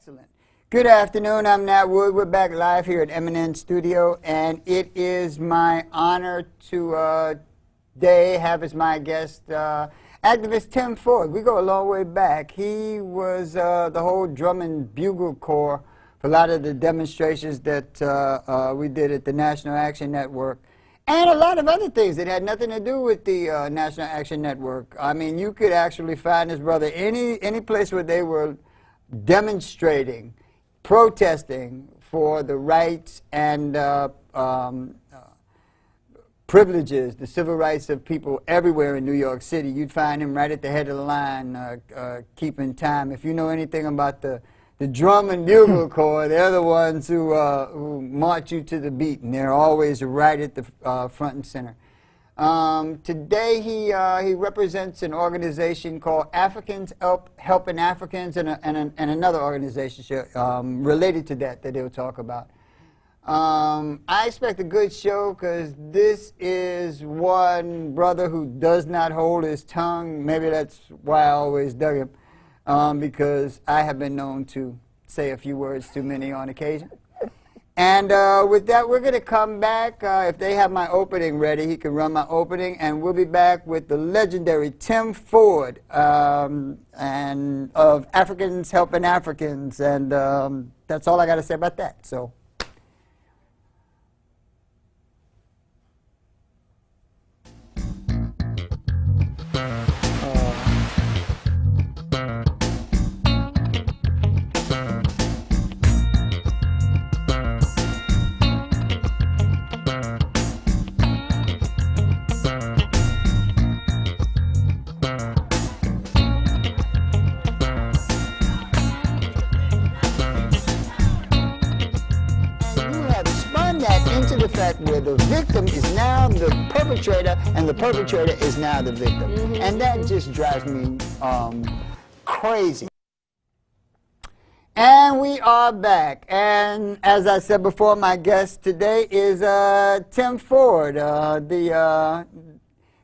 Excellent. Good afternoon. I'm Nat Wood. We're back live here at MNN Studio, and it is my honor to today have as my guest activist Tim Ford. We go a long way back. He was the whole drum and bugle corps for a lot of the demonstrations that we did at the National Action Network, and a lot of other things that had nothing to do with the National Action Network. I mean, you could actually find his brother any place where they were demonstrating, protesting for the rights and privileges, the civil rights of people everywhere in New York City. You'd find him right at the head of the line, keeping time. If you know anything about the drum and bugle corps, they're the ones who march you to the beat, and they're always right at the front and center. Today he represents an organization called Africans Helping Africans, and another organization related to that he'll talk about. I expect a good show because this is one brother who does not hold his tongue. Maybe that's why I always dug him, because I have been known to say a few words too many on occasion. And with that, we're going to come back. If they have my opening ready, he can run my opening, and we'll be back with the legendary Tim Ford and of Africans Helping Africans. And that's all I got to say about that. So. Where the victim is now the perpetrator and the perpetrator is now the victim. And that just drives me crazy. And we are back. And as I said before, my guest today is Tim Ford, the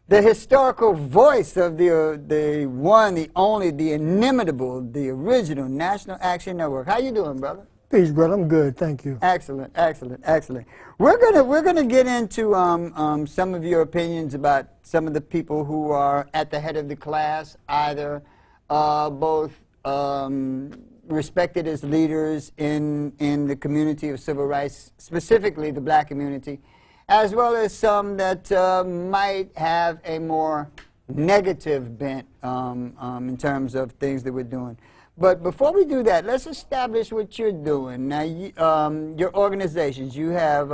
historical voice of the one, the only, the inimitable, the original National Action Network. How you doing, brother? Peace, brother. I'm good, thank you. Excellent, excellent, excellent. We're gonna get into some of your opinions about some of the people who are at the head of the class, either both respected as leaders in the community of civil rights, specifically the black community, as well as some that might have a more negative bent in terms of things that we're doing. But before we do that, let's establish what you're doing. Now, your organizations, you have,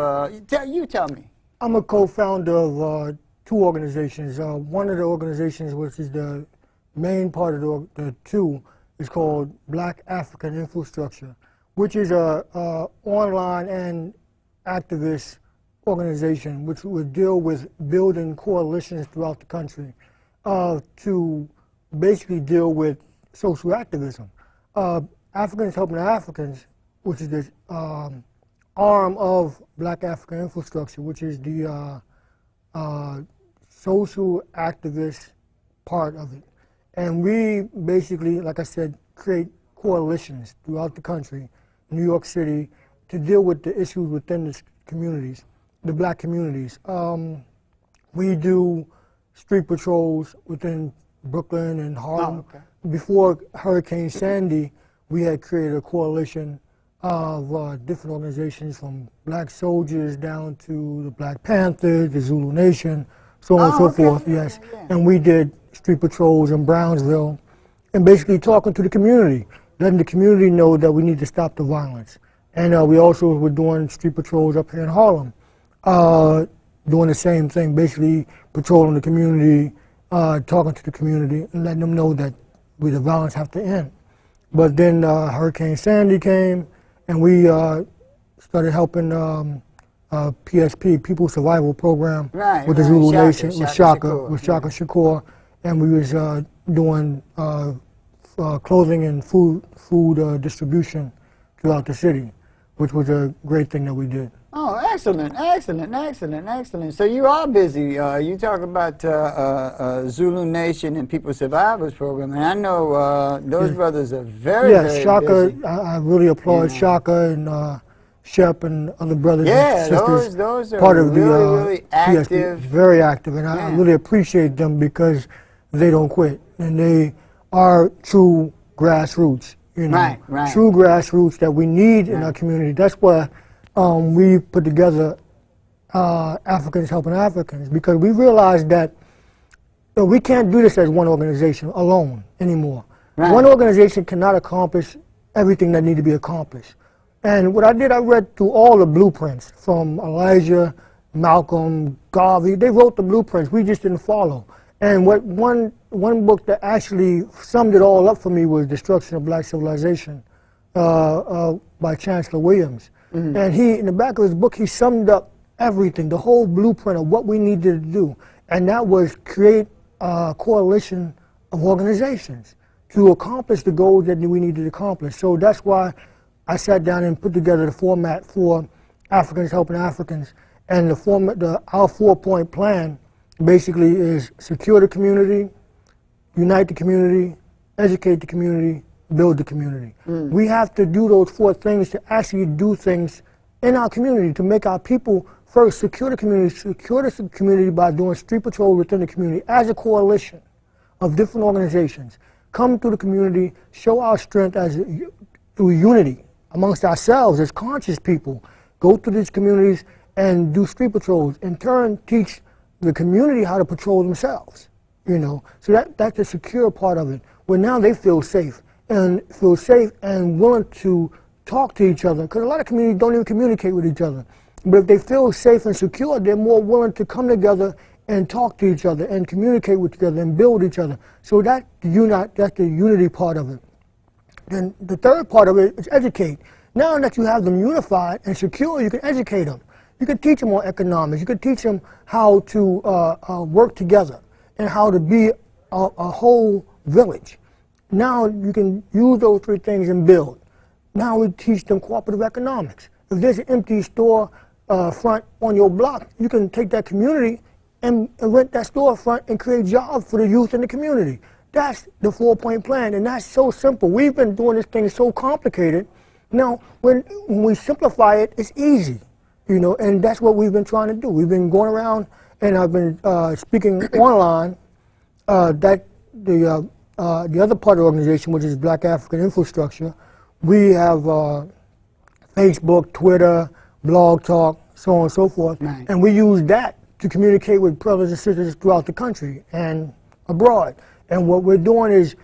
you tell me. I'm a co-founder of two organizations. One of the organizations, which is the main part of the two, is called Black African Infrastructure, which is a online and activist organization which would deal with building coalitions throughout the country to basically deal with social activism. Africans Helping Africans, which is the arm of Black African Infrastructure, which is the social activist part of it. And we basically, like I said, create coalitions throughout the country, New York City, to deal with the issues within the communities, the black communities. We do street patrols within Brooklyn and Harlem. Oh, okay. Before Hurricane Sandy, we had created a coalition of different organizations, from black soldiers down to the Black Panthers, the Zulu Nation, so on and so forth, yes. Yeah. And we did street patrols in Brownsville, and basically talking to the community, letting the community know that we need to stop the violence. And we also were doing street patrols up here in Harlem, doing the same thing, basically patrolling the community, talking to the community and letting them know that the violence have to end. But then Hurricane Sandy came, and we started helping PSP, People Survival Program, with the Zulu Nation, with Shaka Shakur, and we was doing clothing and food distribution throughout the city. which was a great thing that we did. Oh, excellent, excellent, excellent, excellent. So you are busy. You talk about Zulu Nation and People Survivors Program, and I know those brothers are very, very Shaka, busy. I really applaud Shaka and Shep and other brothers and sisters. those are part of really active. PSP, very active, and I really appreciate them because they don't quit, and they are true grassroots. You know, true grassroots that we need in our community. That's why we put together Africans Helping Africans, because we realized that we can't do this as one organization alone anymore. One organization cannot accomplish everything that needs to be accomplished. And what I did, I read through all the blueprints from Elijah, Malcolm, Garvey. They wrote the blueprints. We just didn't follow. And what one book that actually summed it all up for me was Destruction of Black Civilization by Chancellor Williams. And he, in the back of his book, he summed up everything, the whole blueprint of what we needed to do. And that was create a coalition of organizations to accomplish the goals that we needed to accomplish. So that's why I sat down and put together the format for Africans Helping Africans. And the format, our 4-point plan basically is secure the community, unite the community, educate the community, build the community. We have to do those 4 things to actually do things in our community, to make our people first secure the community by doing street patrol within the community as a coalition of different organizations. Come to the community, show our strength through unity amongst ourselves as conscious people. Go to these communities and do street patrols. In turn, teach the community how to patrol themselves. You know, so that's the secure part of it. Where now they feel safe and willing to talk to each other. Because a lot of communities don't even communicate with each other. But if they feel safe and secure, they're more willing to come together and talk to each other and communicate with each other and build each other. So that's the unity part of it. Then the third part of it is educate. Now that you have them unified and secure, you can educate them. You can teach them on economics. You can teach them how to work together and how to be a whole village. Now you can use those 3 things and build. Now we teach them cooperative economics. If there's an empty store front on your block, you can take that community and rent that storefront and create jobs for the youth in the community. That's the 4-point plan, and that's so simple. We've been doing this thing so complicated. Now, when we simplify it, it's easy, you know, and that's what we've been trying to do. We've been going around, and I've been speaking online. The other part of the organization, which is Black African Infrastructure, we have Facebook, Twitter, Blog Talk, so on and so forth, and we use that to communicate with brothers and sisters throughout the country and abroad. And what we're doing is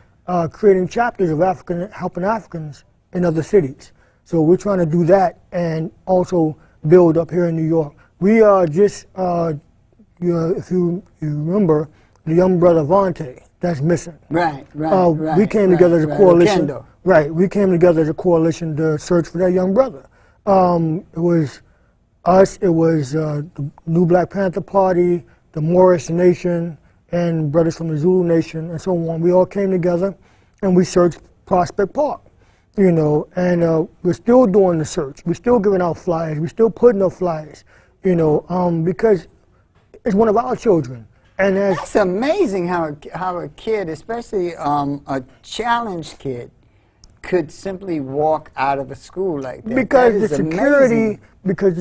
creating chapters of African Helping Africans in other cities. So we're trying to do that and also build up here in New York. We just, if you remember, the young brother Vontae, that's missing. We came together as a coalition. We came together as a coalition to search for that young brother. It was us, it was the New Black Panther Party, the Moorish Nation, and brothers from the Zulu Nation, and so on. We all came together, and we searched Prospect Park, you know, and we're still doing the search. We're still giving out flyers. We're still putting up flyers, you know, because it's one of our children. And that's amazing how a kid, especially a challenged kid, could simply walk out of a school like that. Because the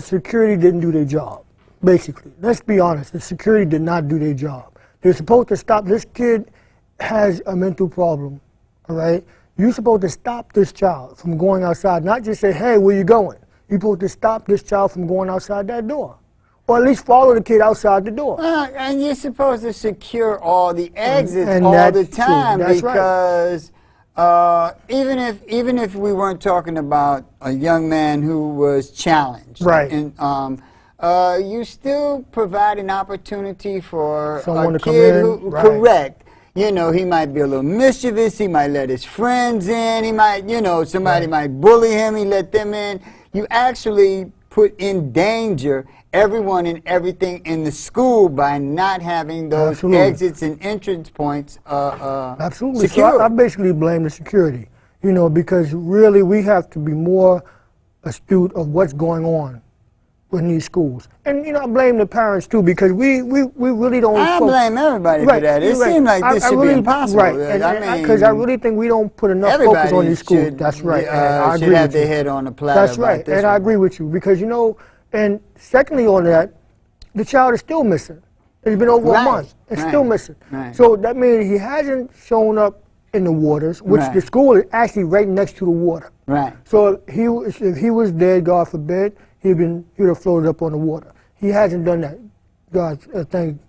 security didn't do their job, basically. Let's be honest, the security did not do their job. They're supposed to stop. This kid has a mental problem, all right? You're supposed to stop this child from going outside, not just say, hey, where you going? You're supposed to stop this child from going outside that door. Or at least follow the kid outside the door. And you're supposed to secure all the exits all the time, because even if we weren't talking about a young man who was challenged, and you still provide an opportunity for someone a to kid come in. who, correct. You know, he might be a little mischievous. He might let his friends in. He might, you know, somebody might bully him. He let them in. You actually put in danger everyone and everything in the school by not having those exits and entrance points secure. So I basically blame the security, you know, because really we have to be more astute of what's going on in these schools. And, I blame the parents, too, because we really don't... I blame everybody for that. It right. seems like this should be impossible. Right, because I really think we don't put enough focus on these schools. That's right. I agree should have with their you. head on the platter. That's right, and I agree with you, because, and secondly on that, the child is still missing. It's been over a month. It's still missing. Right. So that means he hasn't shown up in the waters, which the school is actually right next to the water. Right. So if he was dead, God forbid, he would have floated up on the water. He hasn't done that.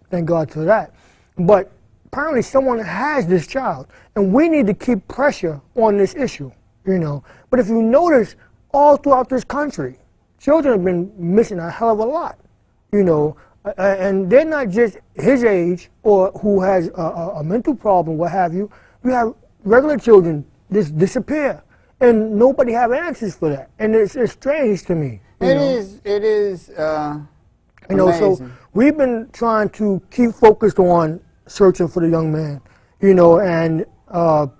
Thank God for that. But apparently someone has this child, and we need to keep pressure on this issue. But if you notice, all throughout this country, children have been missing a hell of a lot. And they're not just his age or who has a mental problem, what have you. You have regular children just disappear, and nobody have answers for that. And it's strange to me. It is. So we've been trying to keep focused on searching for the young man, and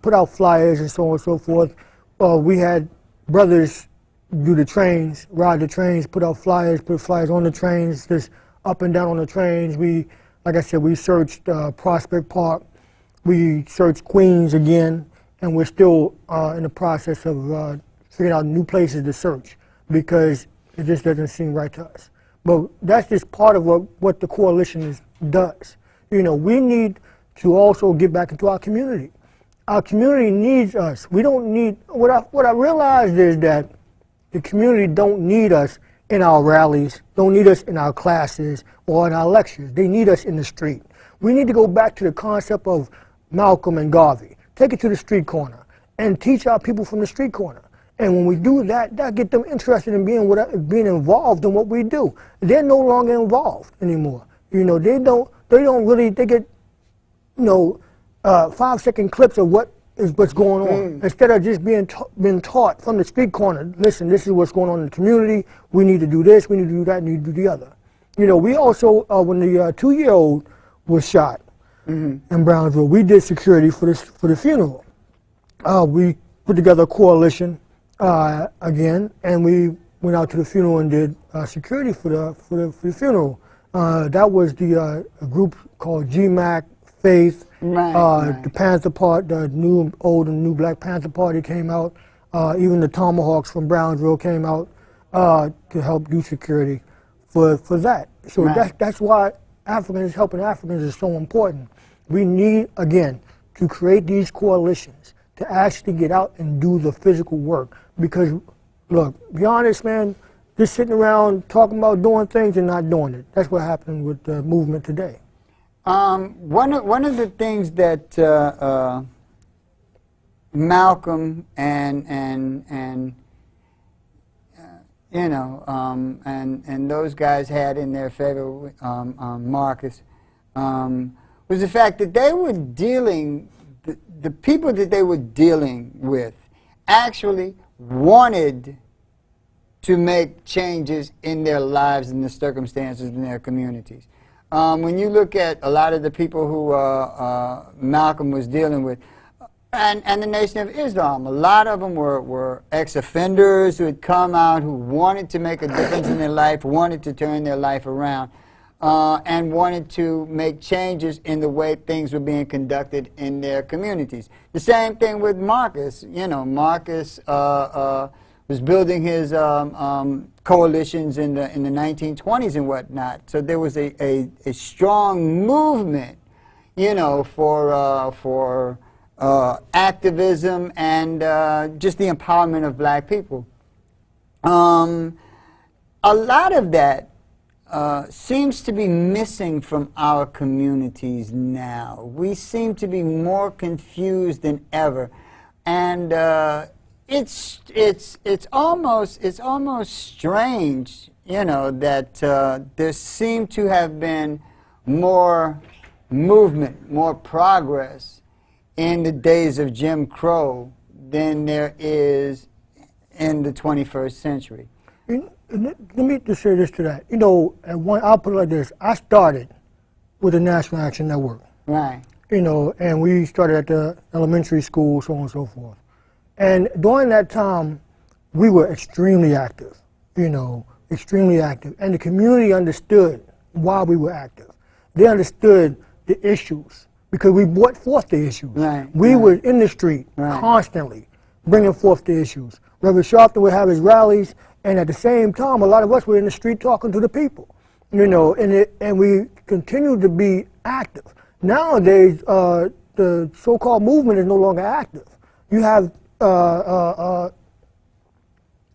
put out flyers and so on and so forth. We had brothers do the trains, ride the trains, put out flyers, put flyers on the trains, just up and down on the trains. Like I said, we searched Prospect Park. We searched Queens again, and we're still in the process of figuring out new places to search, because it just doesn't seem right to us. But that's just part of what the coalition does. We need to also get back into our community. Our community needs us. We don't need, what I realized is that the community don't need us in our rallies, don't need us in our classes or in our lectures. They need us in the street. We need to go back to the concept of Malcolm and Garvey. Take it to the street corner and teach our people from the street corner. And when we do that, that get them interested in being involved in what we do. They're no longer involved anymore. They get 5-second clips of what's going on, instead of just being taught from the street corner. Listen, this is what's going on in the community. We need to do this. We need to do that. We need to do the other. We also, when the 2-year-old was shot in Brownsville, we did security for the funeral. We put together a coalition again, and we went out to the funeral and did security for the funeral. That was a group called GMAC, Faith, the Panther Party, the new Black Panther Party came out. Even the Tomahawks from Brownsville came out to help do security for that. So that's why helping Africans is so important. We need, again, to create these coalitions to actually get out and do the physical work. Because, look, be honest, man, just sitting around talking about doing things and not doing it. That's what happened with the movement today. One of the things that Malcolm and those guys had in their favor, Marcus, was the fact that they were dealing, the people that they were dealing with actually wanted to make changes in their lives and the circumstances in their communities. When you look at a lot of the people who Malcolm was dealing with, and the Nation of Islam, a lot of them were ex-offenders who had come out, who wanted to make a difference in their life, wanted to turn their life around, and wanted to make changes in the way things were being conducted in their communities. The same thing with Marcus. Marcus was building his coalitions in the 1920s and whatnot. So there was a strong movement, for activism and just the empowerment of black people. A lot of that seems to be missing from our communities now. We seem to be more confused than ever, and it's almost strange, that there seemed to have been more movement, more progress in the days of Jim Crow than there is in the 21st century. Let me just say this to that. I'll put it like this. I started with the National Action Network. Right. And we started at the elementary school, so on and so forth. And during that time, we were extremely active, you know, extremely active. And the community understood why we were active. They understood the issues because we brought forth the issues. Right, we were in the street constantly bringing forth the issues. Reverend Sharpton would have his rallies, and at the same time, a lot of us were in the street talking to the people, you know, and we continued to be active. Nowadays, the so-called movement is no longer active. You have,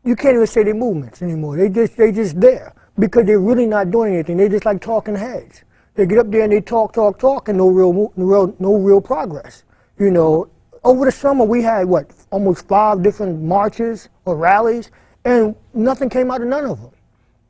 you can't even say they're movements anymore. They just there because they're really not doing anything. They're just like talking heads. They get up there and they talk, and no real progress. You know, over the summer we had what, almost 5 different marches or rallies, and nothing came out of none of them.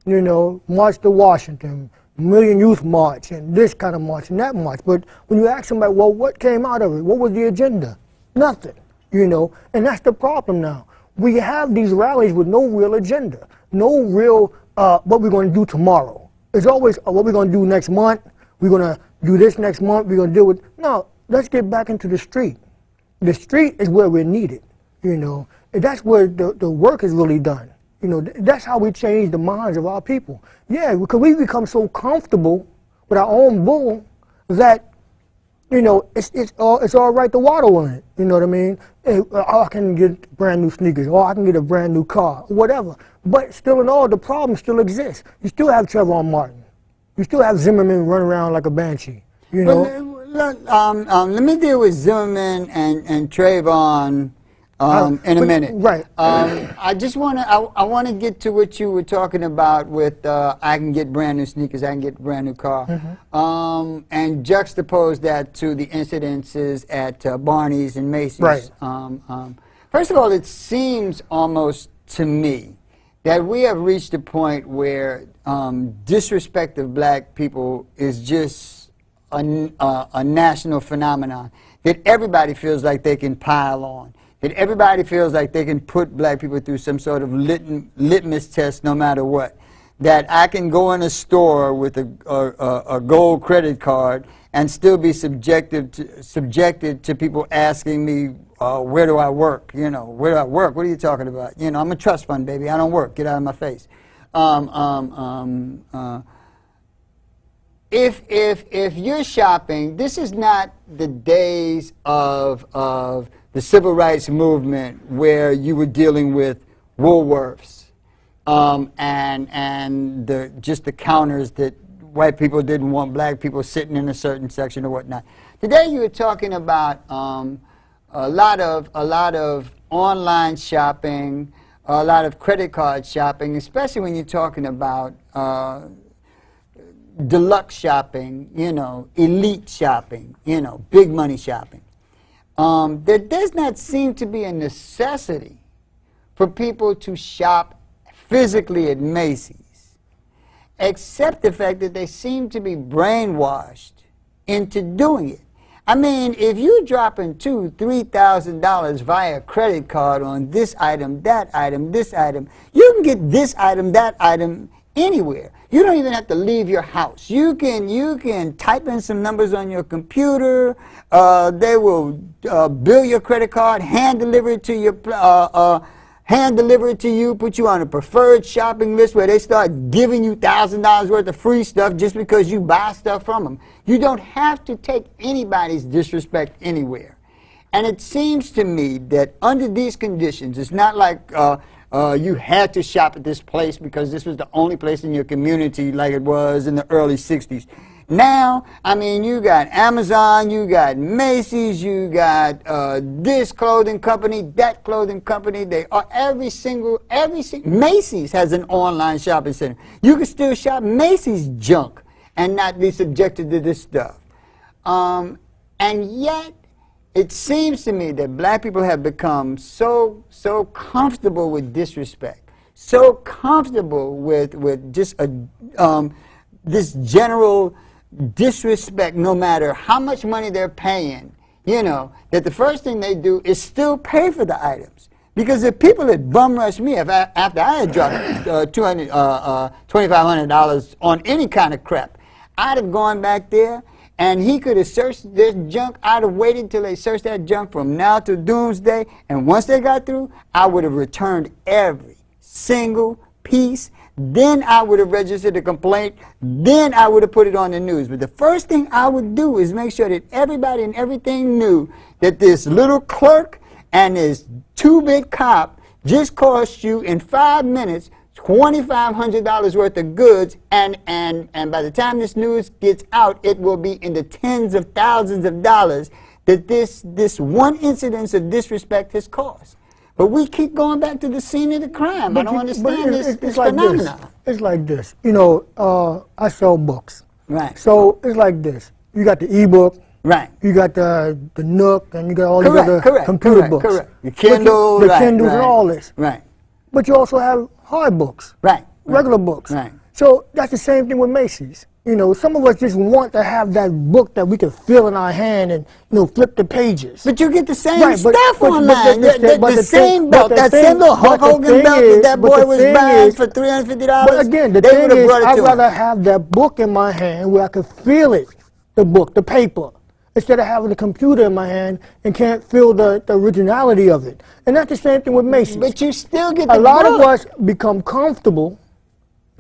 You know, March to Washington, Million Youth March, and this kind of march and that march. But when you ask somebody, well, what came out of it? What was the agenda? Nothing. You know, and that's the problem now. We have these rallies with no real agenda, no real what we're going to do tomorrow. It's always what we're going to do next month. We're going to do this next month. We're going to deal with. No, let's get back into the street. The street is where we're needed. You know, and that's where the work is really done. You know, that's how we change the minds of our people. Yeah, because we become so comfortable with our own bull that, you know, it's all right to waddle in it. You know what I mean? Hey, I can get brand new sneakers, or I can get a brand new car, whatever. But still in all, the problem still exists. You still have Trayvon Martin. You still have Zimmerman running around like a banshee. You know. Let me deal with Zimmerman and Trayvon in a minute. Right. I just want to. I want to get to what you were talking about with I can get brand new sneakers, I can get a brand new car, and juxtapose that to the incidences at Barney's and Macy's. Right. First of all, it seems almost to me that we have reached a point where disrespect of black people is just a national phenomenon that everybody feels like they can pile on. That everybody feels like they can put black people through some sort of litmus test no matter what. That I can go in a store with a gold credit card and still be subjected to people asking me, where do I work? You know, where do I work? What are you talking about? You know, I'm a trust fund, baby. I don't work. Get out of my face. If you're shopping, this is not the days of the civil rights movement where you were dealing with Woolworths and just the counters that white people didn't want black people sitting in a certain section or whatnot. Today you were talking about a lot of online shopping, a lot of credit card shopping, especially when you're talking about deluxe shopping, you know, elite shopping, you know, big money shopping. There does not seem to be a necessity for people to shop physically at Macy's, except the fact that they seem to be brainwashed into doing it. I mean, if you're dropping $2,000, $3,000 via credit card on this item, that item, this item, you can get this item, that item anywhere. You don't even have to leave your house. You can type in some numbers on your computer. They will bill your credit card, hand deliver it to you, put you on a preferred shopping list where they start giving you $1,000 worth of free stuff just because you buy stuff from them. You don't have to take anybody's disrespect anywhere. And it seems to me that under these conditions, it's not like you had to shop at this place because this was the only place in your community like it was in the early 60s. Now, I mean, you got Amazon, you got Macy's, you got this clothing company, that clothing company. They are every single Macy's has an online shopping center. You can still shop Macy's junk and not be subjected to this stuff. And yet, it seems to me that black people have become so comfortable with disrespect, so comfortable with just this general disrespect, no matter how much money they're paying, you know, that the first thing they do is still pay for the items. Because if people had bum rushed me after I had dropped $2,500 on any kind of crap, I'd have gone back there and he could have searched this junk. I'd have waited till they searched that junk from now to doomsday, and once they got through, I would have returned every single piece. Then I would have registered a complaint. Then I would have put it on the news. But the first thing I would do is make sure that everybody and everything knew that this little clerk and this two-bit cop just cost you in 5 minutes $2,500 worth of goods, and by the time this news gets out, it will be in the tens of thousands of dollars that this one incidence of disrespect has caused. But we keep going back to the scene of the crime. I don't understand this phenomenon. It's like this. You know, I sell books. Right. So it's like this. You got the e-book. Right. You got the Nook, and you got all these other computer books. Correct. The Kindle. The Kindles and all this. Right. But you also have hard books. Right. Regular books. Right. So that's the same thing with Macy's. You know, some of us just want to have that book that we can feel in our hand and, you know, flip the pages. But you get the same Right, stuff but online. The same belt, that same little Hulk Hogan belt that boy was buying for $350. But again, the thing is, I'd rather have that book in my hand where I can feel it, the book, the paper, instead of having the computer in my hand and can't feel the originality of it. And that's the same thing with Macy's. But you still get the book. A lot of us become comfortable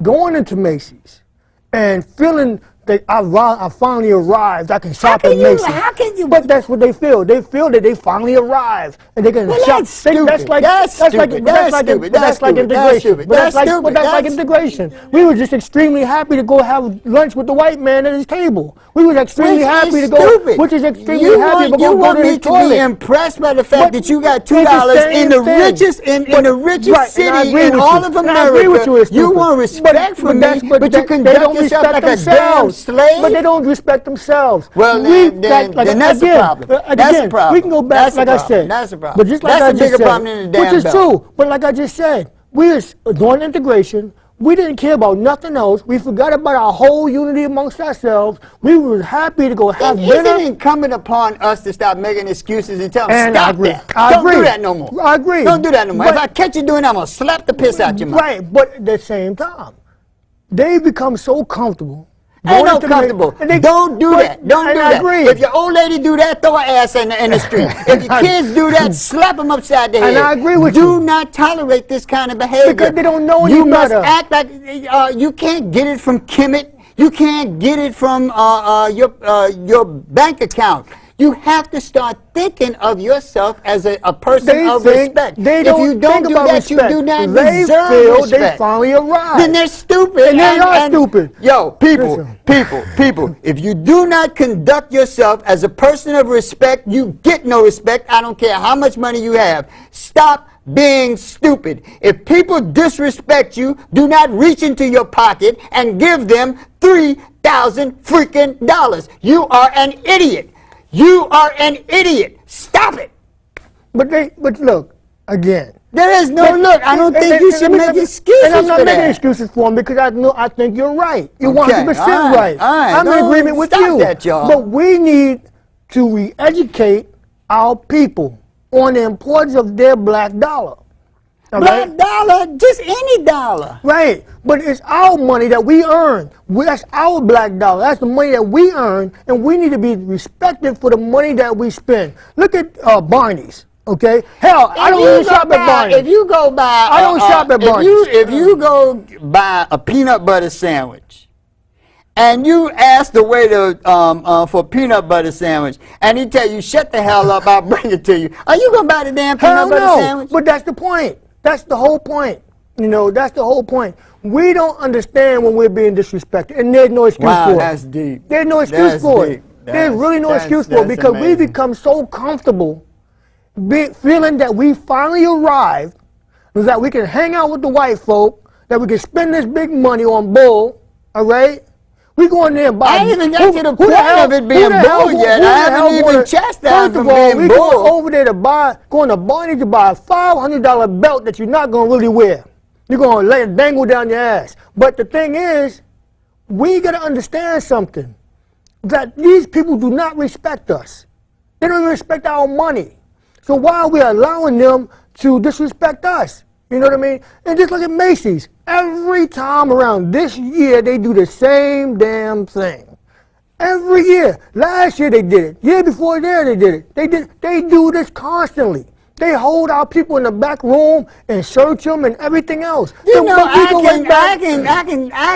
going into Macy's and feeling that I finally arrived. I can shop at Macy's. How can you? But that's what they feel. They feel that they finally arrived and they can shop. That's stupid. That's like integration. But that's like integration. We were just extremely happy to go have lunch with the white man at his table. We were extremely happy to go. Which is extremely happy to go to the toilet. You want me to be impressed by the fact that you got $2 in the richest city in all of America. You want respect from me, but you conduct yourself like a damn slave. But they don't respect themselves. Well, then that's the problem. That's the problem. We can go back, like I said. That's the problem. But just like that's a bigger problem than the damn belt. Which is true. But like I just said, we was doing integration. We didn't care about nothing else. We forgot about our whole unity amongst ourselves. We were happy to go have dinner. Isn't it incumbent upon us to stop making excuses and tell them, stop that. Don't do that no more. I agree. Don't do that no more. If I catch you doing that, I'm going to slap the piss out your mouth. Right, but at the same time, they become so comfortable. Ain't no comfortable. Don't do that. Don't do that. If your old lady do that, throw her ass in the street. If your kids do that, slap them upside the head. And I agree with you. Do not tolerate this kind of behavior. Because they don't know any You better. must act like you can't get it from Kemet. You can't get it from your bank account. You have to start thinking of yourself as a person of respect. If you don't do that, you do not deserve respect. They finally arrived. Then they're stupid. And they are stupid. Yo, people, if you do not conduct yourself as a person of respect, you get no respect. I don't care how much money you have. Stop being stupid. If people disrespect you, do not reach into your pocket and give them $3,000 freaking dollars. You are an idiot. You are an idiot. Stop it. But look, again. There is no look. I don't think you should make excuses for that. And I'm not making excuses for him because I think you're right. You're 100% right. I'm in agreement with you. That, y'all. But we need to re-educate our people on the importance of their black dollar. Black dollar, just any dollar. Right, but it's our money that we earn. That's our black dollar. That's the money that we earn, and we need to be respected for the money that we spend. Look at Barney's, okay? Hell, I don't even shop at Barney's. If you go buy, I don't shop at Barney's. If you go buy a peanut butter sandwich, and you ask the waiter for a peanut butter sandwich, and he tell you, shut the hell up, I'll bring it to you. Are you gonna buy the damn peanut butter sandwich? But that's the point. That's the whole point. You know, that's the whole point. We don't understand when we're being disrespected, and there's no excuse for it. Wow, that's deep. There's no excuse for it. There's really no excuse for it because we become so comfortable feeling that we finally arrived, that we can hang out with the white folk, that we can spend this big money on bull, all right? We go in there and buy. I ain't even got to the point of it being bull yet. I haven't even chastised from being bull. We go over there to going to Barney to buy a $500 belt that you're not going to really wear. You're going to let it dangle down your ass. But the thing is, we got to understand something. That these people do not respect us. They don't even respect our money. So why are we allowing them to disrespect us? You know what I mean? And just look at Macy's. Every time around this year, they do the same damn thing. Every year. Last year they did it. Year before there they did it. They do this constantly. They hold our people in the back room and search them and everything else. You know, I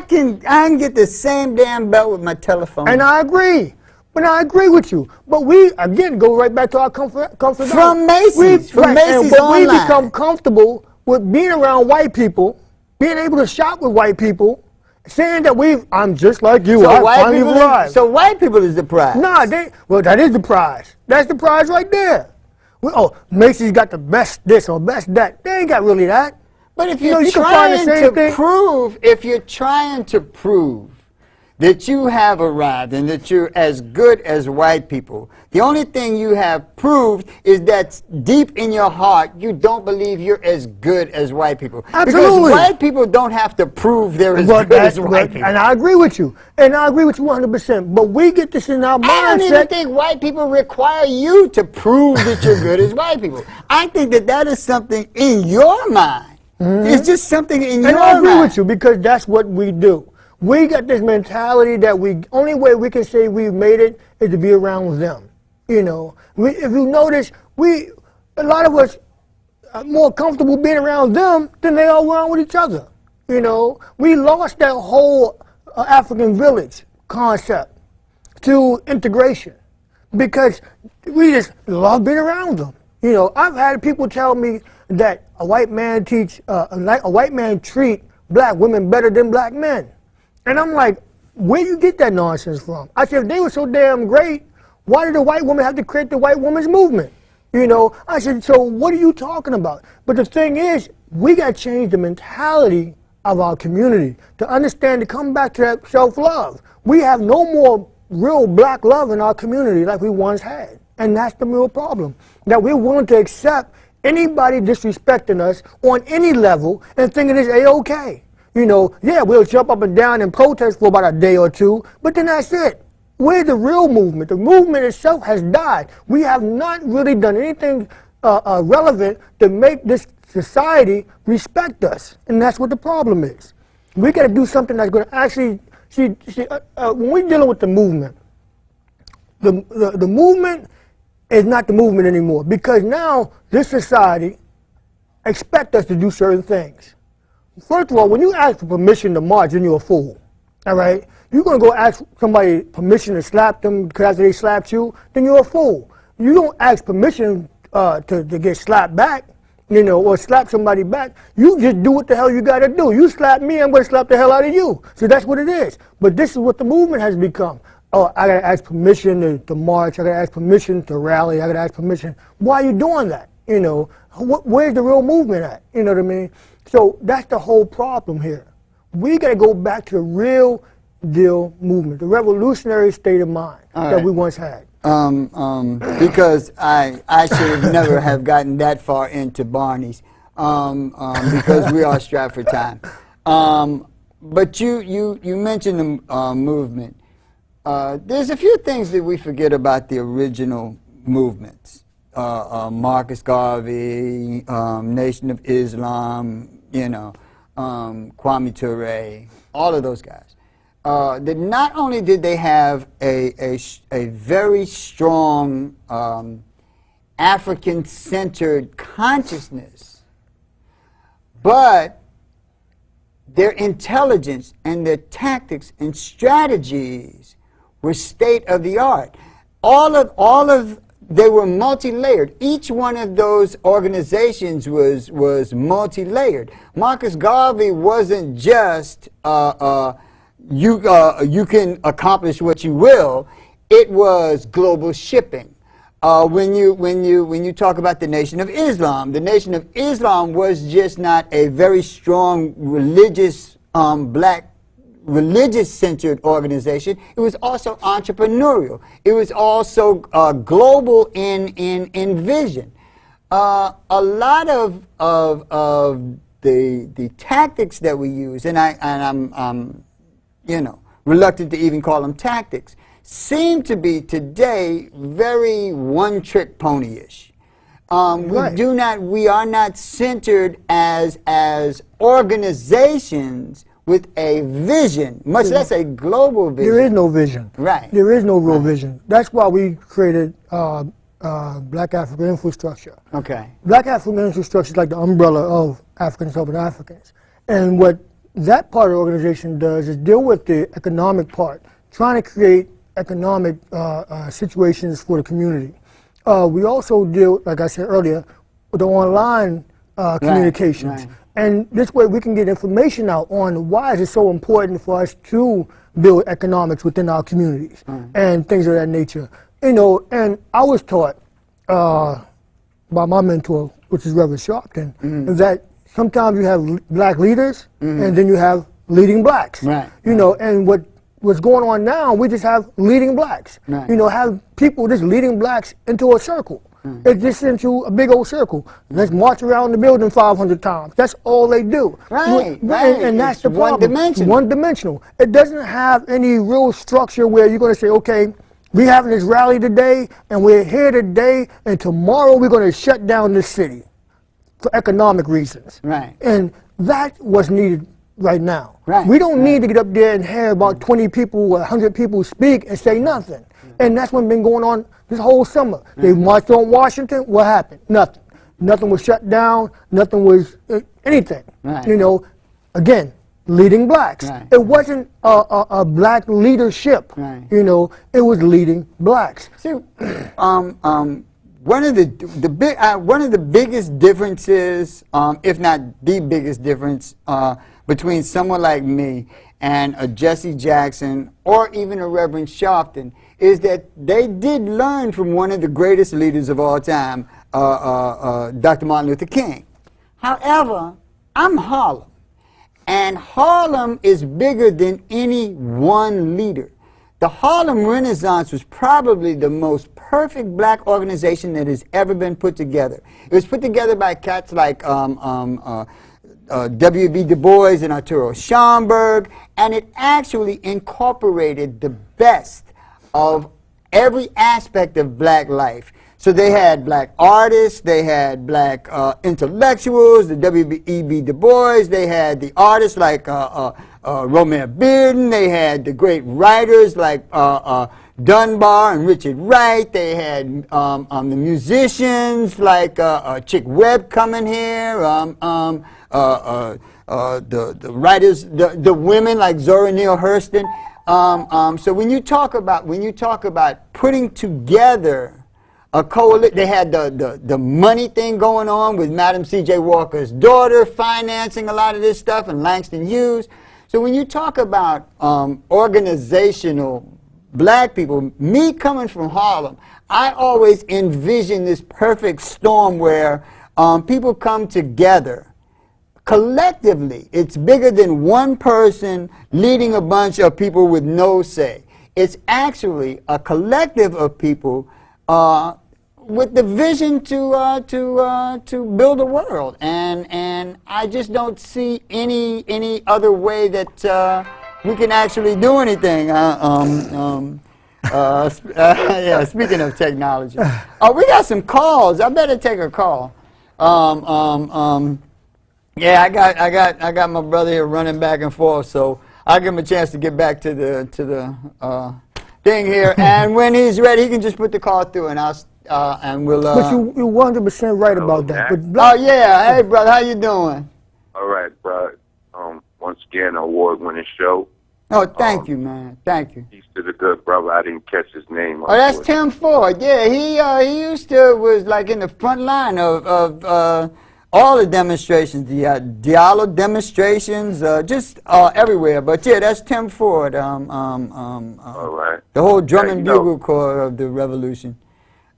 can get the same damn belt with my telephone. And I agree. But I agree with you. But we, again, go right back to our comfort zone. From Macy's. From Macy's online. We become comfortable with being around white people, being able to shop with white people, saying that I'm just like you. So white people is the prize. Nah, that is the prize. That's the prize right there. Macy's got the best this or best that. They ain't got really that. But if you're trying to prove that you have arrived and that you're as good as white people, the only thing you have proved is that deep in your heart you don't believe you're as good as white people. Absolutely. Because white people don't have to prove they're as good as white people. And I agree with you. And I agree with you 100%. But we get this in our mindset. I don't even think white people require you to prove that you're good as white people. I think that is something in your mind. Mm-hmm. It's just something in your mind. And I agree with you because that's what we do. We got this mentality that only way we can say we've made it is to be around them. You know, if you notice, a lot of us are more comfortable being around them than they are around with each other. You know, we lost that whole African village concept to integration because we just love being around them. You know, I've had people tell me that a white man treat black women better than black men. And I'm like, where do you get that nonsense from? I said, if they were so damn great, why did the white woman have to create the white woman's movement? You know, I said, so what are you talking about? But the thing is, we got to change the mentality of our community to understand, to come back to that self-love. We have no more real black love in our community like we once had. And that's the real problem, that we're willing to accept anybody disrespecting us on any level and thinking it's A-okay. You know, yeah, we'll jump up and down and protest for about a day or two, but then that's it. Where's the real movement? The movement itself has died. We have not really done anything relevant to make this society respect us, and that's what the problem is. We got to do something that's going to actually, when we're dealing with the movement, the movement is not the movement anymore because now this society expects us to do certain things. First of all, when you ask for permission to march, then you're a fool, all right? You're going to go ask somebody permission to slap them because after they slapped you, then you're a fool. You don't ask permission to get slapped back, you know, or slap somebody back. You just do what the hell you got to do. You slap me, I'm going to slap the hell out of you. So that's what it is. But this is what the movement has become. Oh, I got to ask permission to march. I got to ask permission to rally. I got to ask permission. Why are you doing that? You know, where's the real movement at? You know what I mean? So that's the whole problem here. We got to go back to the real deal movement, the revolutionary state of mind that we once had. Because I should have never have gotten that far into Barney's because we are strapped for time. But you mentioned the movement. There's a few things that we forget about the original movements. Marcus Garvey, Nation of Islam, you know, Kwame Ture, all of those guys. That not only did they have a very strong African-centered consciousness, but their intelligence and their tactics and strategies were state of the art. They were multi-layered. Each one of those organizations was multi-layered. Marcus Garvey wasn't just you can accomplish what you will. It was global shipping. When you talk about the Nation of Islam was just not a very strong religious black religious-centered organization. It was also entrepreneurial. It was also global in vision. A lot of the tactics that we use, and I'm reluctant to even call them tactics, seem to be today very one-trick pony-ish. We are not centered as organizations with a vision, much less a global vision. There is no vision. Right. There is no real vision. That's why we created Black African Infrastructure. Okay. Black African Infrastructure is like the umbrella of African Southern Africans. And what that part of the organization does is deal with the economic part, trying to create economic situations for the community. We also deal, like I said earlier, with the online communications. Right. And this way we can get information out on why is it so important for us to build economics within our communities and things of that nature. You know, and I was taught by my mentor, which is Reverend Sharpton, is that sometimes you have black leaders and then you have leading blacks. Right. You know, and what's going on now, we just have leading blacks. Right. You know, have people just leading blacks into a circle. It's just into a big old circle. Let's march around the building 500 times. That's all they do. Right, And that's the problem. One-dimensional. One-dimensional. It doesn't have any real structure where you're going to say, okay, we're having this rally today, and we're here today, and tomorrow we're going to shut down this city for economic reasons. Right. And that's what's needed right now. Right. We don't need to get up there and hear about 20 people or 100 people speak and say nothing. And that's what's been going on this whole summer. They marched on Washington. What happened? Nothing. Nothing was shut down. Nothing was anything. Right. You know, again, leading blacks. Right. It wasn't a black leadership. Right. You know, it was leading blacks. See, one of the biggest differences, if not the biggest difference, between someone like me and a Jesse Jackson or even a Reverend Sharpton is that they did learn from one of the greatest leaders of all time, Dr. Martin Luther King. However, I'm Harlem, and Harlem is bigger than any one leader. The Harlem Renaissance was probably the most perfect black organization that has ever been put together. It was put together by cats like W.B. Du Bois and Arturo Schomburg, and it actually incorporated the best of every aspect of black life. So they had black artists, they had black intellectuals, the W.E.B. Du Bois, they had the artists like Romare Bearden, they had the great writers like Dunbar and Richard Wright, they had the musicians like Chick Webb coming here, the writers, the women like Zora Neale Hurston. So when you talk about putting together a coalition, they had the money thing going on with Madam C.J. Walker's daughter financing a lot of this stuff, and Langston Hughes. So when you talk about organizational black people, me coming from Harlem, I always envision this perfect storm where people come together. Collectively, it's bigger than one person leading a bunch of people with no say. It's actually a collective of people with the vision to build a world, and I just don't see any other way that we can actually do anything. Yeah. Speaking of technology, we got some calls. I better take a call. Yeah, I got my brother here running back and forth, so I'll give him a chance to get back to the thing here. And when he's ready, he can just put the call through, and we'll. But you're 100% right about that. But oh yeah, hey brother, how you doing? All right, bro. Once again, an award-winning show. Oh, thank you, man. Thank you. Peace to the good brother. I didn't catch his name. Oh, that's Tim Ford. Yeah, he used to was like in the front line of all the demonstrations, the Diallo demonstrations, just everywhere. But yeah, that's Tim Ford. All right. The whole drum and bugle corps of the revolution.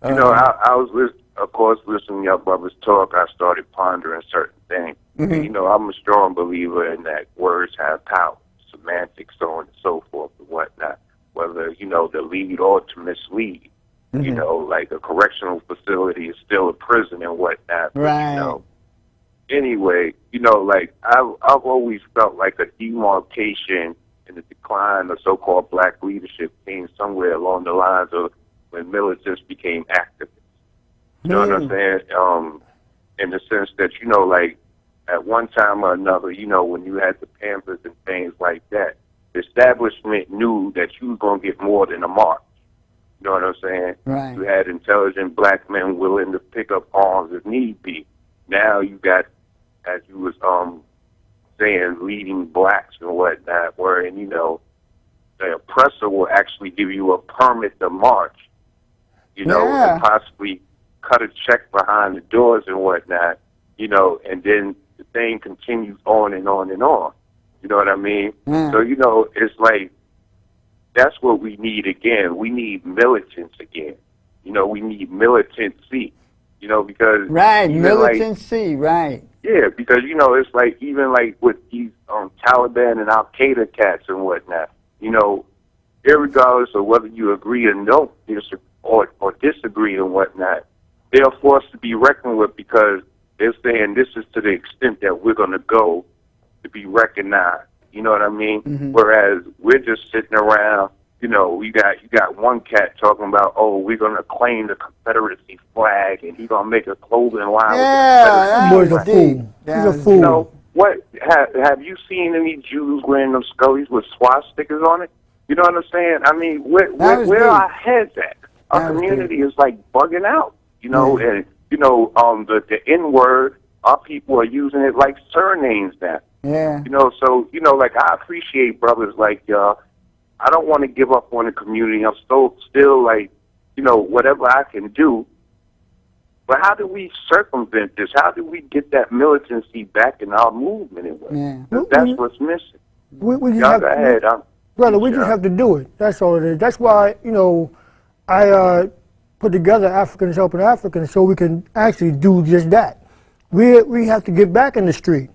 You know, I was, of course, listening to your brother's talk. I started pondering certain things. Mm-hmm. And, you know, I'm a strong believer in that words have power, semantics, so on and so forth and whatnot. Whether, you know, to lead or to mislead. Mm-hmm. You know, like a correctional facility is still a prison and whatnot. But, right. You know, anyway, you know, like I've always felt like a demarcation in the decline of so-called black leadership came somewhere along the lines of when militants became activists. You know what I'm saying? In the sense that, you know, like at one time or another, you know, when you had the Panthers and things like that, the establishment knew that you was going to get more than a march. You know what I'm saying? Right. You had intelligent black men willing to pick up arms if need be. Now you got, as you was saying, leading blacks and whatnot, wherein, you know, the oppressor will actually give you a permit to march, you know, Yeah. and possibly cut a check behind the doors and whatnot, you know, and then the thing continues on and on and on. You know what I mean? Yeah. So, you know, it's like, that's what we need again. We need militants again. You know, we need militancy, you know, because... Right, even militancy, right. Yeah, because, you know, it's like, even like with these Taliban and Al-Qaeda cats and whatnot, you know, irregardless of whether you agree or no, or disagree and whatnot, they are forced to be reckoned with because they're saying this is to the extent that we're going to go to be recognized. You know what I mean? Mm-hmm. Whereas we're just sitting around, you know, you got one cat talking about, oh, we're going to claim the Confederacy flag and he's going to make a clothing line Yeah, with the that Confederacy was flag. deep. He's That a was fool. You know, what have you seen any Jews wearing them scullies with swastikas on it? You know what I'm saying? I mean, where deep. are our heads at? Our That was community is like bugging out, you know, Yeah. and, you know, the N-word, our people are using it like surnames now. Yeah. You know, so, you know, like, I appreciate brothers like y'all. I don't want to give up on the community. I'm still like, you know, whatever I can do. But how do we circumvent this? How do we get that militancy back in our movement? Yeah. That's what's missing. We just Y'all have, go ahead. brother, we just have to do it. That's all it is. That's why, you know, I put together Africans Helping Africans so we can actually do just that. We have to get back in the street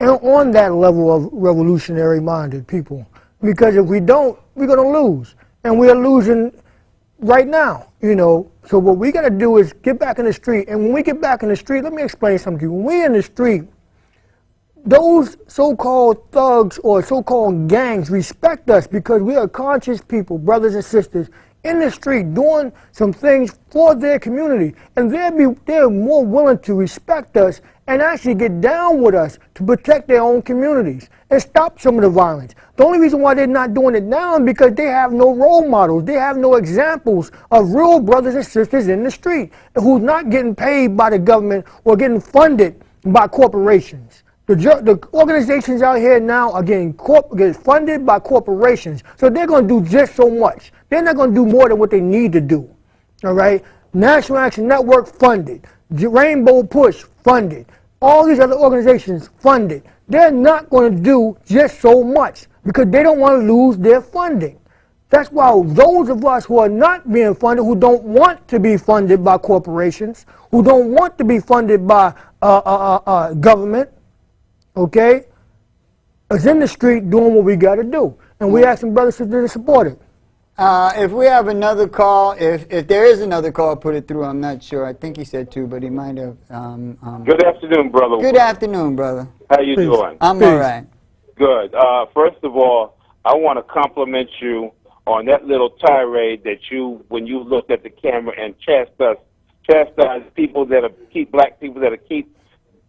and on that level of revolutionary-minded people. Because if we don't, we're going to lose. And we are losing right now, you know. So what we got to do is get back in the street. And when we get back in the street, let me explain something to you. When we're in the street, those so-called thugs or so-called gangs respect us because we are conscious people, brothers and sisters, in the street doing some things for their community. And they're more willing to respect us and actually get down with us to protect their own communities and stop some of the violence. The only reason why they're not doing it now is because they have no role models. They have no examples of real brothers and sisters in the street who's not getting paid by the government or getting funded by corporations. The organizations out here now are getting funded by corporations, so they're going to do just so much. They're not going to do more than what they need to do, all right? National Action Network funded, Rainbow Push funded, all these other organizations funded. They're not going to do just so much because they don't want to lose their funding. That's why those of us who are not being funded, who don't want to be funded by corporations, who don't want to be funded by government, okay, is in the street doing what we got to do. And we asking brothers and sisters to support it. If we have another call, if there is another call, put it through. I'm not sure. I think he said 2, but he might have. Good afternoon, brother. Good afternoon, brother. How you doing? I'm Peace. all right. Good. First of all, I want to compliment you on that little tirade that you, when you looked at the camera and chastise people that are black people that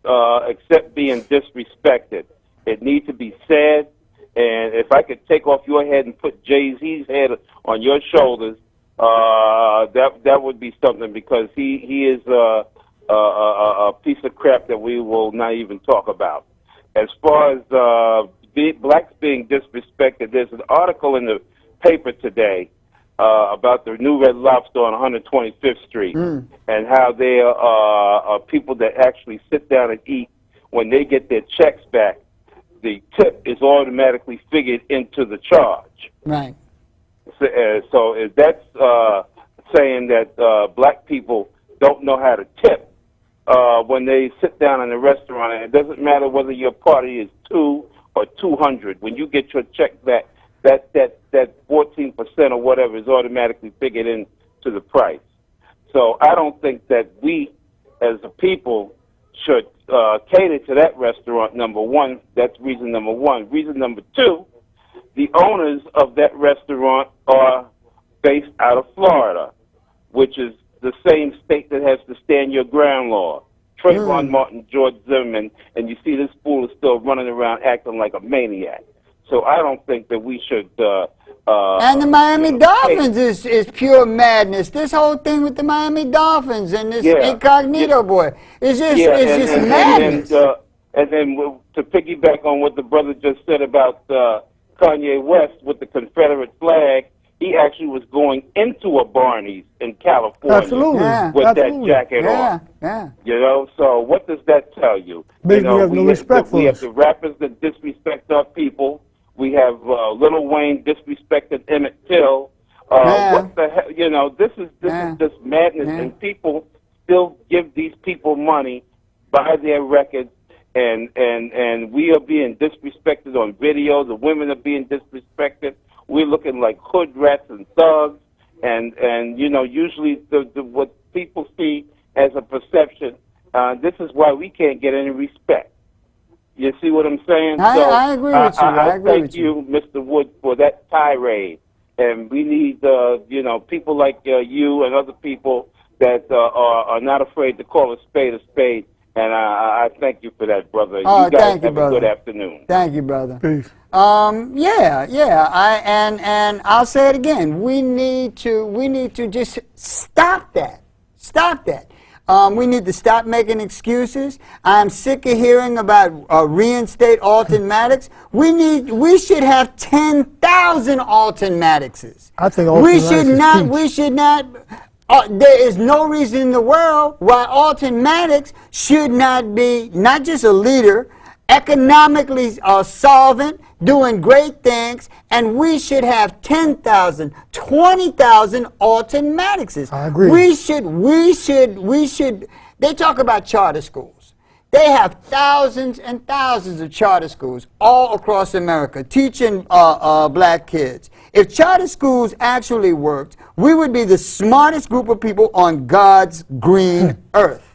are accept being disrespected. It needs to be said. And if I could take off your head and put Jay-Z's head on your shoulders, that would be something, because he is a piece of crap that we will not even talk about. As far as blacks being disrespected, there's an article in the paper today about the new Red Lobster on 125th Street and how there are people that actually sit down and eat. When they get their checks back, the tip is automatically figured into the charge. Right. So if that's saying that black people don't know how to tip when they sit down in a restaurant, and it doesn't matter whether your party is 2 or 200. When you get your check back, that 14% or whatever is automatically figured into the price. So I don't think that we, as a people, should cater to that restaurant, number one. That's reason number one. Reason number two, the owners of that restaurant are based out of Florida, which is the same state that has the stand your ground law. Trayvon Martin, George Zimmerman, and you see this fool is still running around acting like a maniac. So I don't think that we should. And the Miami Dolphins is pure madness. This whole thing with the Miami Dolphins and this incognito boy is just madness. And then to piggyback on what the brother just said about Kanye West with the Confederate flag, he actually was going into a Barney's in California with that jacket on. Yeah. You know, so what does that tell you? Maybe you have no respect for us. We have the rappers that disrespect our people. We have Lil Wayne disrespected Emmett Till. What the hell? You know, this is just madness, and people still give these people money, buy their records, and we are being disrespected on video. The women are being disrespected. We're looking like hood rats and thugs, and you know, usually what people see as a perception. This is why we can't get any respect. You see what I'm saying? I agree with you. I thank you, Mr. Wood, for that tirade. And we need, you know, people like you and other people that are not afraid to call a spade. And I thank you for that, brother. Oh, you guys thank you, have brother. a good afternoon. Thank you, brother. Peace. And I'll say it again. We need to just stop that. Stop that. We need to stop making excuses. I'm sick of hearing about reinstate Alton Maddox. We should have 10,000 Alton Maddoxes. I think Alton we should not. There is no reason in the world why Alton Maddox should not be not just a leader, economically solvent, doing great things, and we should have 10,000, 20,000 Alton Maddoxes. I agree. We should. They talk about charter schools. They have thousands and thousands of charter schools all across America teaching black kids. If charter schools actually worked, we would be the smartest group of people on God's green earth.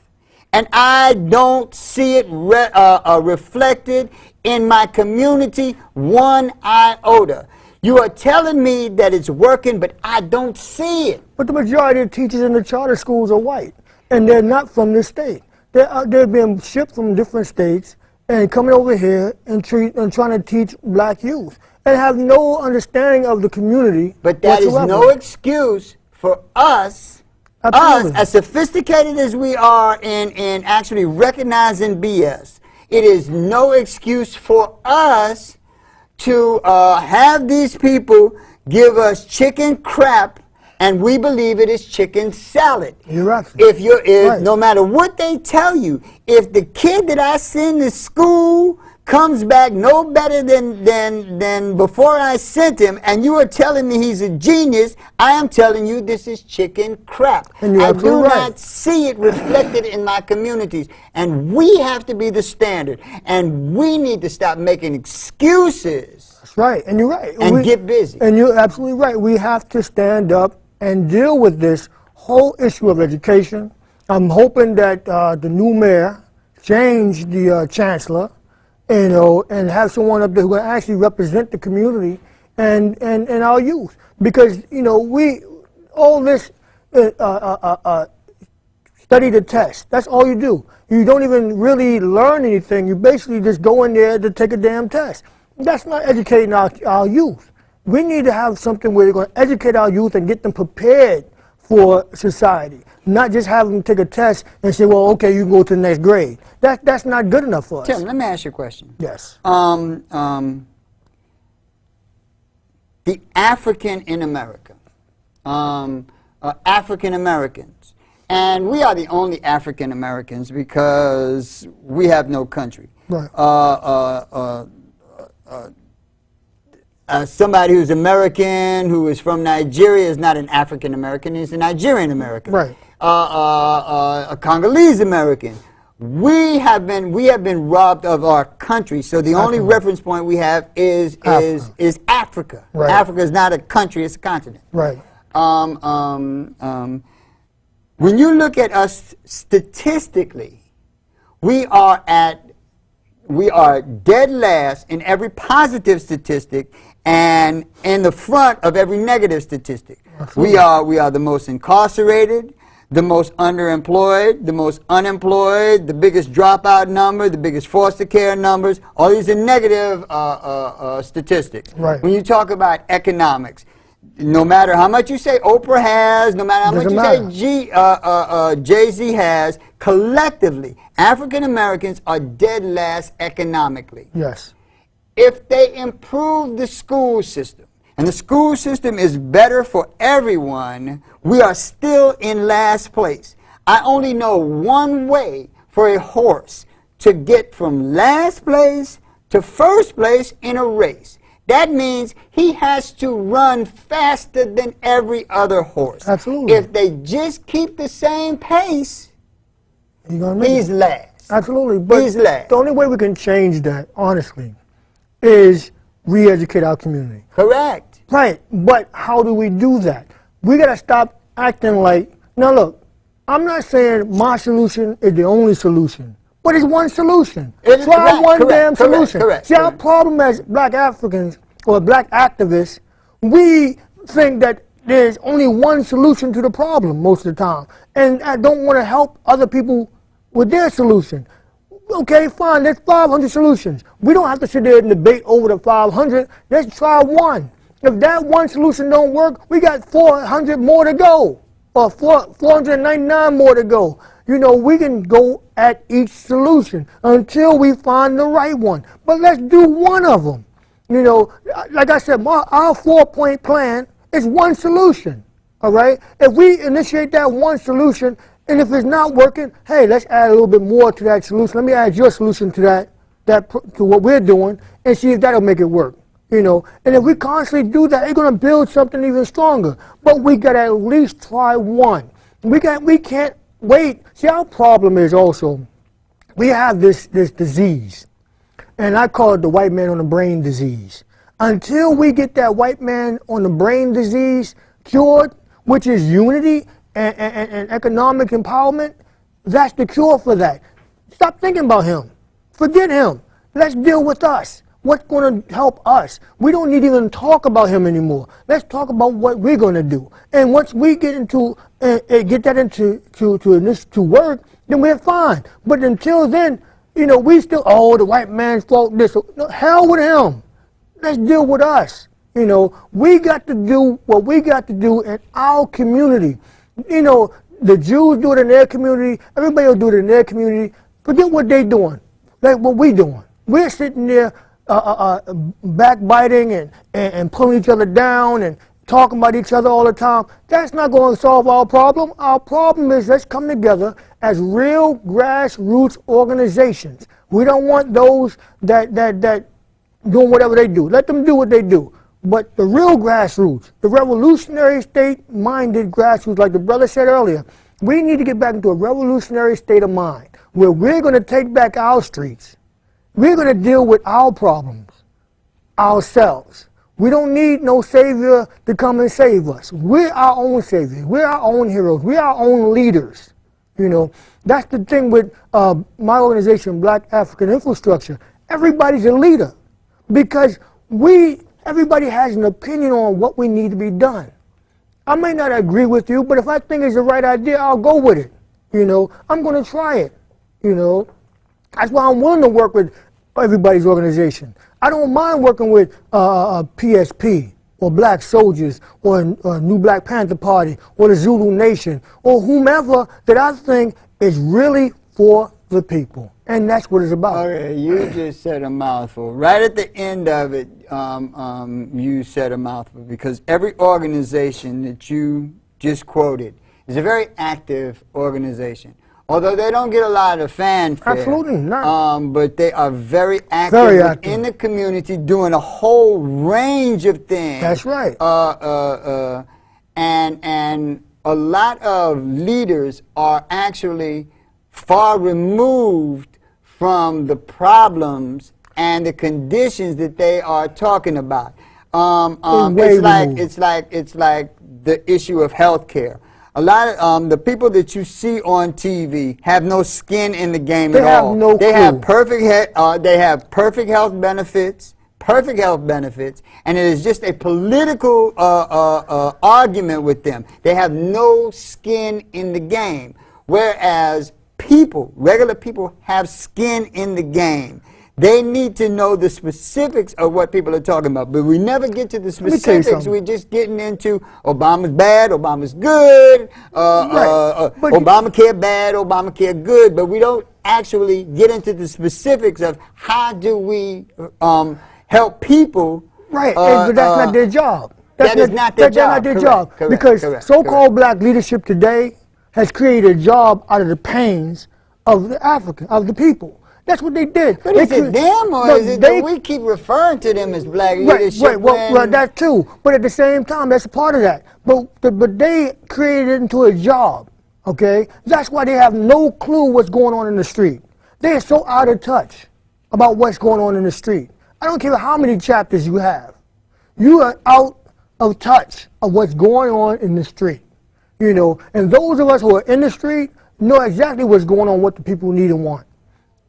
And I don't see it reflected in my community one iota. You are telling me that it's working, but I don't see it. But the majority of teachers in the charter schools are white, and they're not from this state. They're being shipped from different states and coming over here and trying to teach black youth and have no understanding of the community. But that whatsoever. is no excuse for us. Absolutely. Us, as sophisticated as we are in actually recognizing BS, it is no excuse for us to have these people give us chicken crap, and we believe it is chicken salad. You're right. If no matter what they tell you, if the kid that I send to school comes back no better than before I sent him, and you are telling me he's a genius, I am telling you this is chicken crap. And I do not see it reflected in my communities, and we have to be the standard, and we need to stop making excuses. That's right, and you're right. And get busy. And you're absolutely right. We have to stand up and deal with this whole issue of education. I'm hoping that the new mayor change the chancellor, you know, and have someone up there who can actually represent the community and our youth. Because, you know, all this study the test, that's all you do. You don't even really learn anything. You basically just go in there to take a damn test. That's not educating our youth. We need to have something where we're going to educate our youth and get them prepared for society, not just have them take a test and say, well, okay, you can go to the next grade. That's not good enough for us. Tim, let me ask you a question. Yes. The African in America, African Americans, and we are the only African Americans because we have no country. Right. Somebody who's American, who is from Nigeria, is not an African American; he's a Nigerian American. Right. A Congolese American. We have been robbed of our country. So the only reference point we have is Africa. Right. Africa is not a country; it's a continent. Right. When you look at us statistically, we are dead last in every positive statistic and in the front of every negative statistic. We are the most incarcerated, the most underemployed, the most unemployed, the biggest dropout number, the biggest foster care numbers. All these are negative statistics. Right. When you talk about economics, no matter how much you say Oprah has, no matter how much you say Jay-Z has, collectively, African Americans are dead last economically. Yes. If they improve the school system, and the school system is better for everyone, we are still in last place. I only know one way for a horse to get from last place to first place in a race. That means he has to run faster than every other horse. Absolutely. If they just keep the same pace, he's it. last. Absolutely. But He's last. the only way we can change that, honestly, is re-educate our community. Correct. Right. But how do we do that? We got to stop acting like, now look, I'm not saying my solution is the only solution. But it's one solution. Try one damn solution. See, our problem as black Africans or black activists, we think that there's only one solution to the problem most of the time. And I don't want to help other people with their solution. Okay, fine, there's 500 solutions. We don't have to sit there and debate over the 500. Let's try one. If that one solution don't work, we got 400 more to go. Or 499 more to go. You know, we can go at each solution until we find the right one. But let's do one of them. You know, like I said, our 4-point plan is one solution. All right? If we initiate that one solution, and if it's not working, hey, let's add a little bit more to that solution. Let me add your solution to to what we're doing, and see if that'll make it work. You know, and if we constantly do that, it's going to build something even stronger. But we got to at least try one. We can't wait. See, our problem is also, we have this disease, and I call it the white man on the brain disease. Until we get that white man on the brain disease cured, which is unity and economic empowerment, that's the cure for that. Stop thinking about him. Forget him. Let's deal with us. What's going to help us? We don't need to even talk about him anymore. Let's talk about what we're going to do. And once we get into get that into to work, then we're fine. But until then, you know, we still, oh, the white man's fault. This, no, hell with him. Let's deal with us. You know, we got to do what we got to do in our community. You know, the Jews do it in their community. Everybody will do it in their community. Forget what they doing. Like what we doing. We're sitting there backbiting and pulling each other down and talking about each other all the time. That's not going to solve our problem. Our problem is, let's come together as real grassroots organizations. We don't want those that doing whatever they do. Let them do what they do. But the real grassroots, the revolutionary state-minded grassroots, like the brother said earlier, we need to get back into a revolutionary state of mind where we're going to take back our streets. We're going to deal with our problems ourselves. We don't need no savior to come and save us. We're our own saviors. We're our own heroes. We're our own leaders. You know, that's the thing with my organization, Black African Infrastructure. Everybody's a leader because everybody has an opinion on what we need to be done. I may not agree with you, but if I think it's the right idea, I'll go with it. You know, I'm going to try it. You know, that's why I'm willing to work with everybody's organization. I don't mind working with PSP or Black Soldiers or New Black Panther Party or the Zulu Nation or whomever that I think is really for the people. And that's what it's about. Okay, you just said a mouthful. Right at the end of it, you said a mouthful because every organization that you just quoted is a very active organization. Although they don't get a lot of fanfare. Absolutely not. But they are very active in the community doing a whole range of things. That's right. And a lot of leaders are actually far removed from the problems and the conditions that they are talking about. It's like the issue of health care. A lot of the people that you see on TV have no skin in the game at all. They have no clue. They have perfect health benefits, perfect health benefits, and it is just a political argument with them. They have no skin in the game, whereas people, regular people, have skin in the game. They need to know the specifics of what people are talking about, but we never get to the specifics. We're just getting into Obama's bad, Obama's good, Obamacare bad, Obamacare good, but we don't actually get into the specifics of how do we help people. Right, but that's not their job. That is not their job. That's not their job. Because so-called black leadership today has created a job out of the pains of the African, of the people. That's what they did. But is it them, or is it that we keep referring to them as black leadership? Right, well, that too. But at the same time, that's a part of that. But they created it into a job, okay? That's why they have no clue what's going on in the street. They are so out of touch about what's going on in the street. I don't care how many chapters you have. You are out of touch of what's going on in the street, you know? And those of us who are in the street know exactly what's going on, what the people need and want.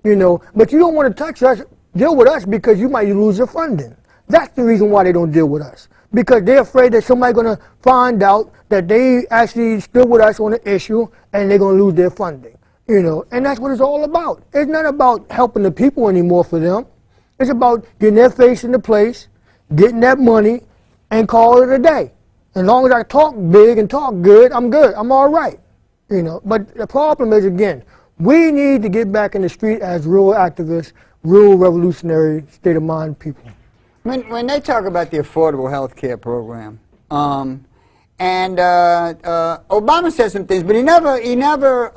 You know, but you don't want to touch us, deal with us, because you might lose your funding. That's the reason why they don't deal with us. Because they're afraid that somebody's going to find out that they actually stood with us on the issue and they're going to lose their funding. You know, and that's what it's all about. It's not about helping the people anymore for them. It's about getting their face in the place, getting that money, and call it a day. As long as I talk big and talk good, I'm good. I'm all right. You know, but the problem is, again, we need to get back in the street as real activists, real revolutionary state of mind people. When they talk about the affordable health care program, Obama said some things, but he never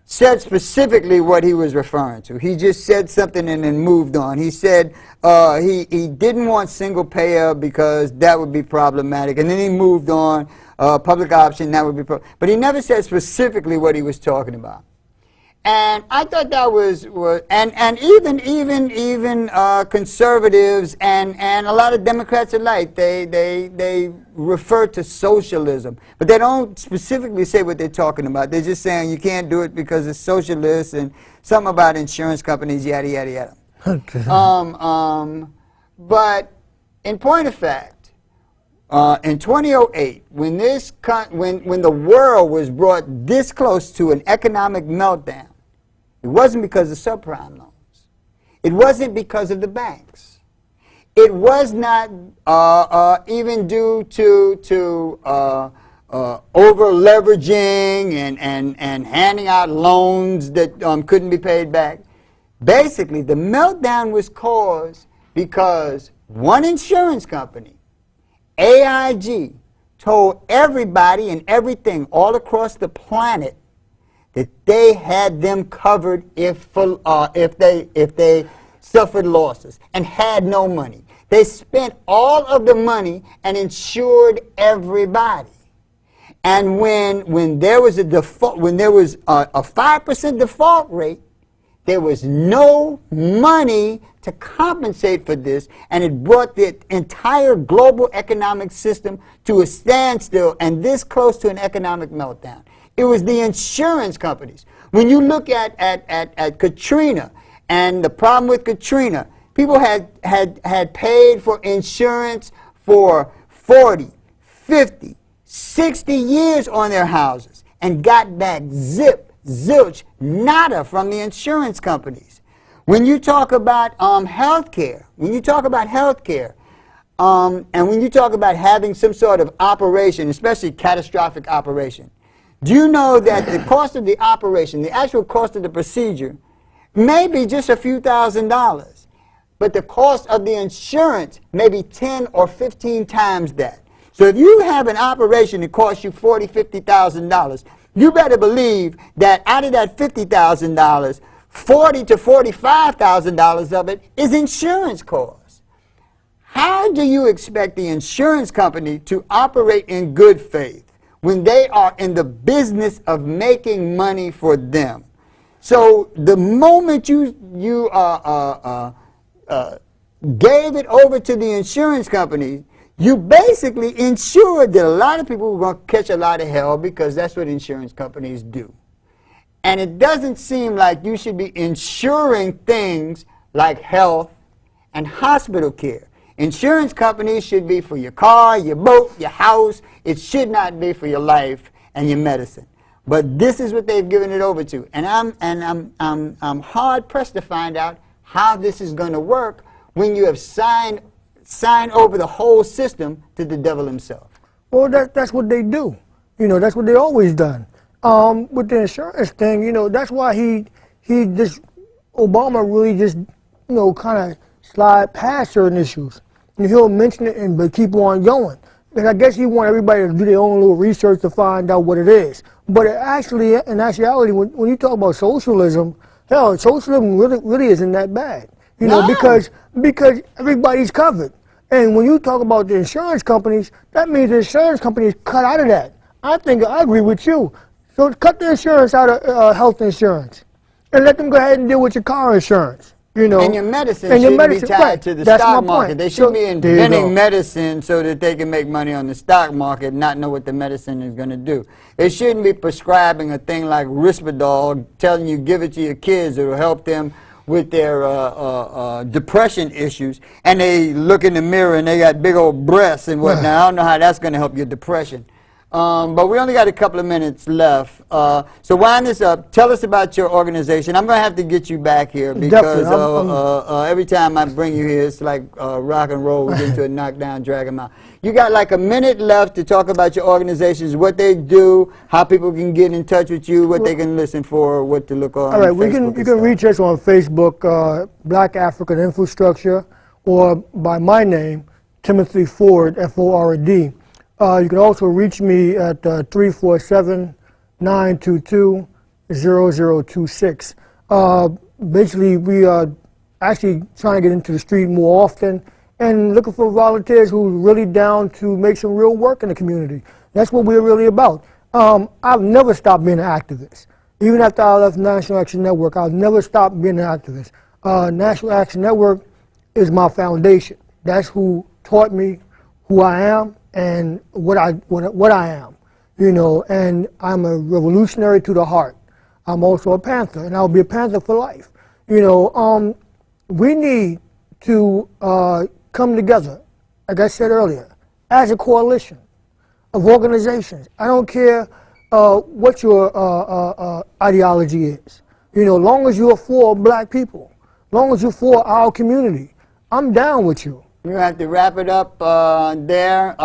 said specifically what he was referring to. He just said something and then moved on. He said he didn't want single payer because that would be problematic, and then he moved on. Public option, that would be but he never said specifically what he was talking about. And I thought that was and even conservatives and a lot of Democrats alike, they refer to socialism, but they don't specifically say what they're talking about. They're just saying you can't do it because it's socialist and something about insurance companies, yada yada yada. Okay. But in point of fact, in 2008, when the world was brought this close to an economic meltdown, it wasn't because of subprime loans. It wasn't because of the banks. It was not even due to over-leveraging and handing out loans that couldn't be paid back. Basically, the meltdown was caused because one insurance company, AIG, told everybody and everything all across the planet that they had them covered if they suffered losses and had no money. They spent all of the money and insured everybody. And when there was a default, when there was a 5% default rate, there was no money to compensate for this, and it brought the entire global economic system to a standstill and this close to an economic meltdown. It was the insurance companies. When you look at Katrina and the problem with Katrina, people had paid for insurance for 40, 50, 60 years on their houses and got back zip, zilch, nada from the insurance companies. When you talk about health care, and when you talk about having some sort of operation, especially catastrophic operation, do you know that the cost of the operation, the actual cost of the procedure, may be just a few $1,000s, but the cost of the insurance may be 10 or 15 times that. So if you have an operation that costs you $40,000, $50,000, you better believe that out of that $50,000, $40,000 to $45,000 of it is insurance costs. How do you expect the insurance company to operate in good faith when they are in the business of making money for them? So the moment you gave it over to the insurance companies, you basically ensured that a lot of people were going to catch a lot of hell, because that's what insurance companies do. And it doesn't seem like you should be insuring things like health and hospital care. Insurance companies should be for your car, your boat, your house. It should not be for your life and your medicine. But this is what they've given it over to, and I'm hard pressed to find out how this is going to work when you have signed over the whole system to the devil himself. Well, that's what they do. You know, that's what they always done. With the insurance thing, you know, that's why Obama really just, you know, kind of slide past certain issues. And he'll mention it but keep on going. And I guess he want everybody to do their own little research to find out what it is. But in actuality, when you talk about socialism, hell, socialism really isn't that bad. You know, because everybody's covered. And when you talk about the insurance companies, that means the insurance companies cut out of that. I agree with you. So cut the insurance out of health insurance, and let them go ahead and deal with your car insurance. You know, and your medicine shouldn't be tied to the stock market. They should be inventing medicine so that they can make money on the stock market and not know what the medicine is going to do. They shouldn't be prescribing a thing like Risperdal, telling you give it to your kids. It will help them with their depression issues. And they look in the mirror and they got big old breasts and whatnot. I don't know how that's going to help your depression. But we only got a couple of minutes left. So wind this up. Tell us about your organization. I'm going to have to get you back here because every time I bring you here, it's like rock and roll. We get into a knockdown, drag 'em out. You got like a minute left to talk about your organizations, what they do, how people can get in touch with you, what they can listen for, what to look on. All right, you can reach us on Facebook, Black African Infrastructure, or by my name, Timothy Ford, F-O-R-D. You can also reach me at 347-922-0026. Basically, we are actually trying to get into the street more often and looking for volunteers who are really down to make some real work in the community. That's what we're really about. I've never stopped being an activist. Even after I left National Action Network, I've never stopped being an activist. National Action Network is my foundation. That's who taught me who I am and what I am, you know, and I'm a revolutionary to the heart. I'm also a Panther, and I'll be a Panther for life. You know, we need to come together, like I said earlier, as a coalition of organizations. I don't care what your ideology is. You know, long as you're for black people, long as you're for our community, I'm down with you. You have to wrap it up there.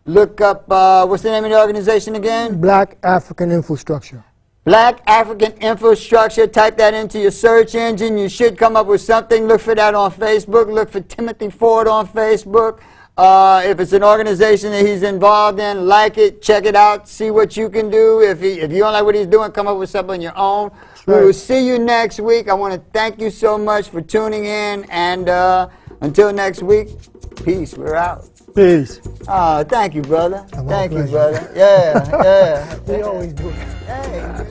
Look up, what's the name of the organization again? Black African Infrastructure. Black African Infrastructure. Type that into your search engine. You should come up with something. Look for that on Facebook. Look for Timothy Ford on Facebook. If it's an organization that he's involved in, like it, check it out, see what you can do. If you don't like what he's doing, come up with something on your own. We will see you next week. I want to thank you so much for tuning in, and until next week, peace. We're out. Peace. Thank you, brother. Thank you, pleasure. brother. Yeah. We always do. Hey.